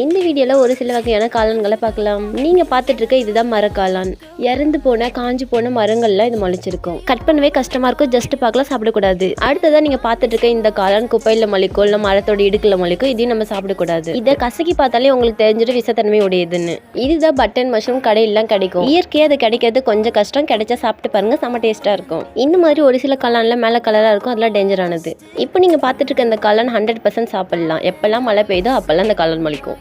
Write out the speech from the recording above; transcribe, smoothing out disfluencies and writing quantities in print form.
இந்த வீடியோல ஒரு சில வகையான காளான்களை பார்க்கலாம். நீங்க பார்த்துட்டு இருக்க இதுதான் மரக்காளான். இறந்து போன காஞ்சு போன மரங்கள்லாம் இது முளைச்சிருக்கும். கட் பண்ணவே கஷ்டமா இருக்கும். ஜஸ்ட் பார்க்கலாம், சாப்பிடக்கூடாது. அடுத்ததான் நீங்க பார்த்துட்டு இருக்க இந்த காளான் குப்பையில முளைக்கும், இல்ல மரத்தோட இடுக்குல முளைக்கும். இதையும் நம்ம சாப்பிடக்கூடாது. இதை கசக்கி பார்த்தாலே உங்களுக்கு தெரிஞ்சிடும் விஷத்தன்மை உடையதுன்னு. இதுதான் பட்டன் மஷ்ரூம். கடையெல்லாம் கிடைக்கும். இயற்கையா அது கிடைக்கிறது கொஞ்சம் கஷ்டம். கிடைச்சா சாப்பிட்டு பாருங்க, செம்ம டேஸ்டா இருக்கும். இந்த மாதிரி ஒரு சில காளான்ல மேல கலரா இருக்கும், அதெல்லாம் டேஞ்சரானது. இப்போ நீங்க பார்த்துட்டு இருக்க இந்த காளான் 100% சாப்பிடலாம். எப்பெல்லாம் மழை பெய்யுதோ அப்பெல்லாம் இந்த காளான் முளைக்கும்.